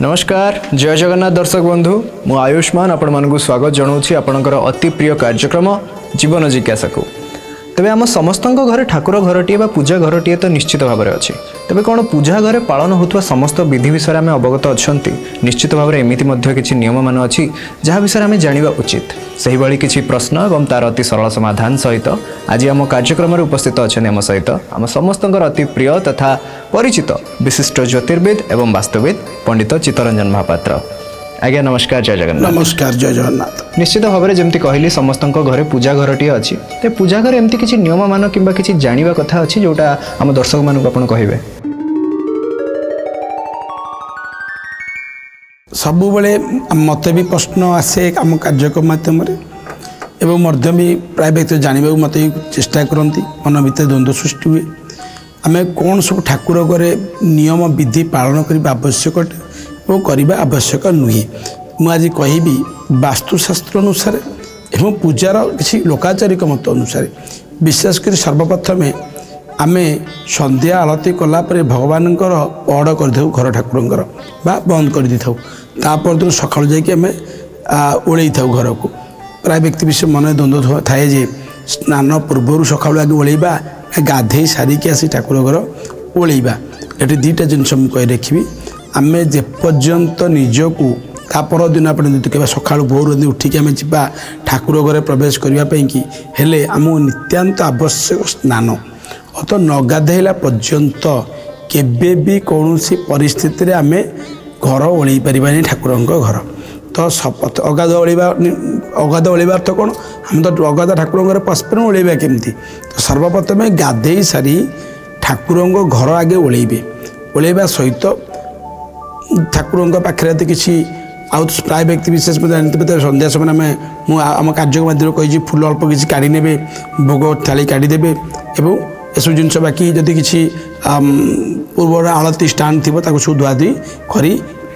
नमस्कार जय जगन्नाथ दर्शक बंधु मु आयुष्मान आपण मानकु स्वागत जनाऊँगी आपणकर अति प्रिय कार्यक्रम जीवन जिज्ञासा को। तेबे आम समस्त घरे ठाकुर घरटीए बा पूजा घरटीए तो निश्चित भाव में अच्छी। तेबे कौन पूजा घरे पालन होता समस्त विधि विषय में अवगत अच्छा निश्चित भाव में एमती किसी नियम मान अच्छी जहाँ विषय में जाना उचित। से भाई किसी प्रश्न और तार अति सरल समाधान सहित आज आम कार्यक्रम उपस्थित अच्छा आम सहित आम समस्त अति प्रिय तथा परिचित विशिष्ट ज्योतिर्विद एवं वास्तुविद पंडित चित्तरंजन महापात्र। आज्ञा नमस्कार जय जगन्नाथ। नमस्कार जय जगन्नाथ। निश्चित भाव में जमती कहली समस्त घरे पूजा घरटी अच्छी तो पूजा घर एमती किसी नियम मान कि किसी जाना कथा अच्छी जोटा आम दर्शक मानक आप कहे सबु बेले मत भी प्रश्न आसे आम कार्यक्रम माध्यम एवं मध्य भी प्राय व्यक्ति जानवा मत चेष्टा करती मन भर द्वंद्व सृष्टि हुए आम कौन सब ठाकुर घरे नियम विधि पालन करने आवश्यक और करने आवश्यक नुहे। मुझे कहबी वास्तुशास्त्र अनुसार एवं पूजार किसी लोकाचारिक मत अनुसार विशेषकर सर्वप्रथम आम संध्या आलती कलापर भगवान पहड़ कर दे घर ठाकुर बंद कर दी तापर दिन सका जामें ओल्ई था घर को प्राय व्यक्ति विषय मन द्वंद्व थाए जे स्नान पूर्व सका आगे ओल्वा गाधे सारिकी आसी ठाकुर घर ओल्वा ये दुईटा जिनस मुझे रखी आम जेपर्यंत निजकू तापर दिन आप कह सका भोर उठिक आम जा ठाकुर घरे प्रवेश करने कि हेले आमको नित्यांत आवश्यक स्नान अत न गाधेला पर्यंत केबे भी कौन सी परिस्थिति आम घर ओल्ई पारे ठाकुर घर तो शपथ अगाध ओल्बार तो कौन आम तो अगाध ठाकुर घर पशुपन ओल्वा केमती तो सर्वप्रथम गाधे सारी ठाकुर घर आगे ओल्वा सहित ठाकुर पाखे किसी आउ प्राय व्यक्ति विशेष जानते सन्ध्या समय आम कार्यक्रम माध्यम कही फूल अल्प किसी काढ़ी ने भोग थाली काढ़ीदेवे एवं एसब जिनस बाकी जदि किसी पूर्व आलती स्टाण्ड थी सब धुआधुई कर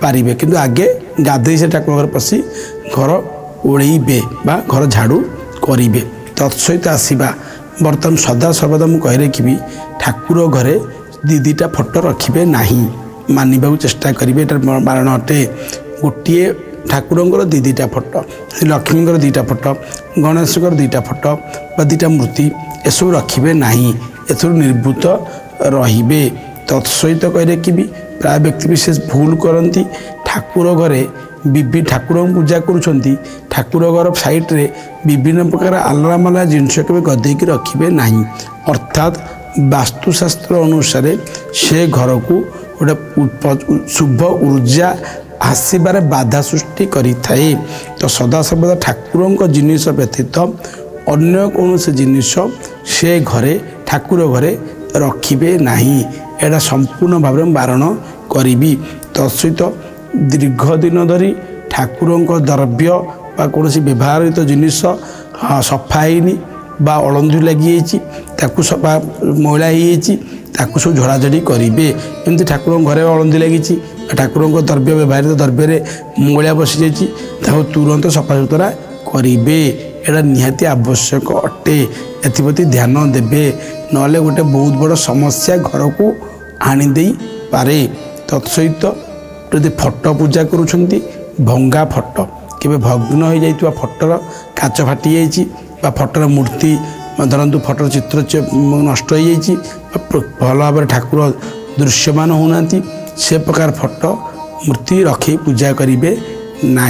पारे कि आगे गाधे से ठाकुर घर पशि घर ओल्बे घर झाड़ू करेंगे तत्सहित आसवा बर्तमान सदा सर्वदा मुझे कही रखी ठाकुर घरे दीटा फोटो रखिए ना मानवा चेष्टा करेंगे बारण अटे गोटे ठाकुर दीटा फोटो लक्ष्मी दीटा फोटो गणेश दीटा फोटो दीटा मूर्ति एसबू रखिए ना एथुर निर्भूत रे तत्सहित कही रखी प्राय व्यक्ति विशेष भूल करती ठाकुर घरे ठाकुर पूजा करुँच ठाकुर घर साइड्रे विभिन्न प्रकार आलरा माला जिनस के गदेक रखिए ना अर्थात वास्तुशास्त्र अनुसार से घर को गोटे शुभ ऊर्जा आसबार बाधा सृष्टि करें तो सदासर्वदा ठाकुर जिनिस व्यतीत अन्य कौन से जिनिस से घरे ठाकुर घरे रखिए ना एटा संपूर्ण भाव में बारण करी तत्सहित दीर्घ दिन धरी ठाकुर द्रव्य कौन व्यवहारित जिनिस सफा होनी अलंधु लगी सफा मैला हो सब झड़ाझड़ी करेंगे एमती ठाकुर घरे अलंधि लगी ठाकुर द्रव्य व्यवहारित द्रव्य मैला बसी जाए तुरंत सफा सुतरा करेंगे एटा निहाती आवश्यक अटे एप्रति ध्यान देवे नले गोटे बहुत बड़ समस्या घर को आनीदे पारे तत्सहित जदि फोटो पूजा करुँच भंगा फोटो केवे भग्न हो जाइए फोटोर काच फाटी जा फोटोर मूर्ति धरतु फोटोर चित्र नष्ट हो जाइए भल भाव ठाकुर दृश्यमान होना से प्रकार फोटो मूर्ति रखे पूजा करेंगे ना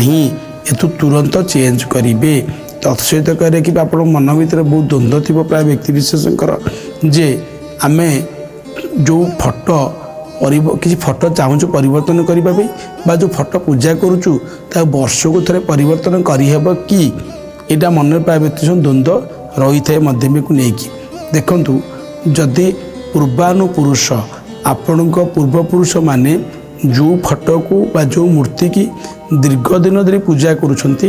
एतु तुरंत चेंज करेंगे तत्सहित कहे कि आप मन भर बहुत द्वंद्व थी प्राय व्यक्ति विशेषकर जे आम जो फोटो किसी फोटो चाहूँ परिवर्तन करने जो फोटो पूजा करुचु वर्ष को थे परिवर्तन करहब कि यहाँ मन प्राय व्यक्ति द्वंद्व रही है मध्यम को लेकिन देखु जदि पूर्वानुपुरुष आपण पूर्वपुरुष माने जो फोटो को जो मूर्ति की दीर्घ दिन धरी पूजा करुँच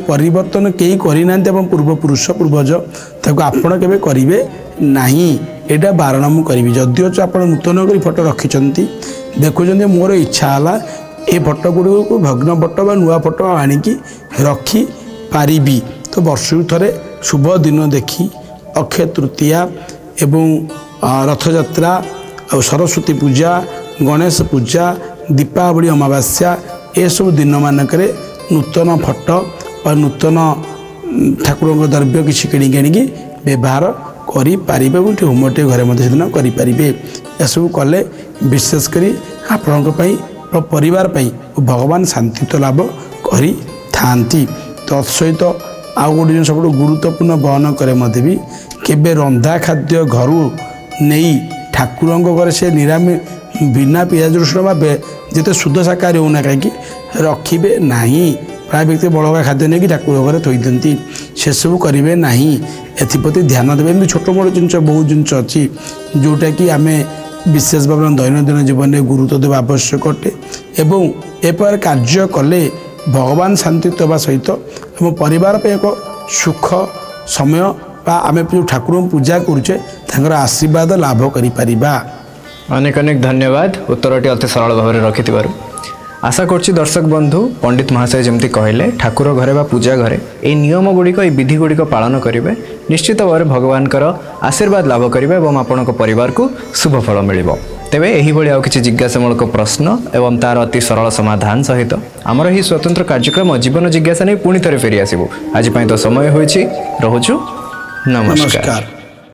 परिवर्तन कई करना पूर्वपुरुष पूर्वज आपण के करेंगे ना यहाँ बारण मु करी जदिओ आप नूतन कर फोटो रखिंट देखुं मोर इच्छा है ये फोटो गुड़ को भग्न फोटो बा नुआ फोटो आणिकी रखी पारिबी तो वर्ष थे शुभ दिन देखी अक्षय तृतीया एवं रथयात्रा सरस्वती पूजा गणेश पूजा दीपावली अमावास्या एसबू दिन मानक नूतन फटो व नूतन ठाकुर द्रव्य किसी किणिक आनिकी व्यवहार करें होमटे घरे सेदिन करेंगे एसबू कले विशेषकर आपण परिवार भगवान शांति लाभ करी थांती। तत्सहित आउ गोटे जिन सब गुरुत्वपूर्ण बहन करे मत भी केबे रंधा खाद्य घर नहीं ठाकुर घरे से निरामि बिना पियाज रसुण बा जिते शुद्ध शाकाहारी होना कहीं रखिबे नहीं। प्राय व्यक्ति बड़का खाद्य नहीं कि ठाकुर घरे थोई दिखती से सब करेंगे ना एप्रति ध्यान देवे। एमती छोट मोट जिन बहुत जिन अच्छी जोटा कि आम विशेष भाव दैनंदिन जीवन में गुरुत्व देवा आवश्यक अटे एवं एपर कार्य कले भगवान शांति देवा सहित आम परिवार पे एक सुख समय आम जो ठाकुर पूजा करुचे आशीर्वाद लाभ करिपरिबा। अनेक अनेक धन्यवाद उत्तरटी अति सरल भाव में रखि आशा करछि दर्शक बंधु पंडित महाशय जमती कहले ठाकुर घरे बा पूजा घरे ए नियम गुड़िक ए विधि गुड़िक पालन करेंगे निश्चित भाव भगवान आशीर्वाद लाभ करेंगे और आपण परिवार को शुभ फल मिलिबो। तेबे एही भली आउ किछि जिज्ञासामूलक प्रश्न एवं तार अति सरल समाधान सहित आमर ही स्वतंत्र कार्यक्रम जीवन जिज्ञासा नहीं पुणी थे फेरी आसबू। आज तो समय होइछि रहुछु नमस्कार।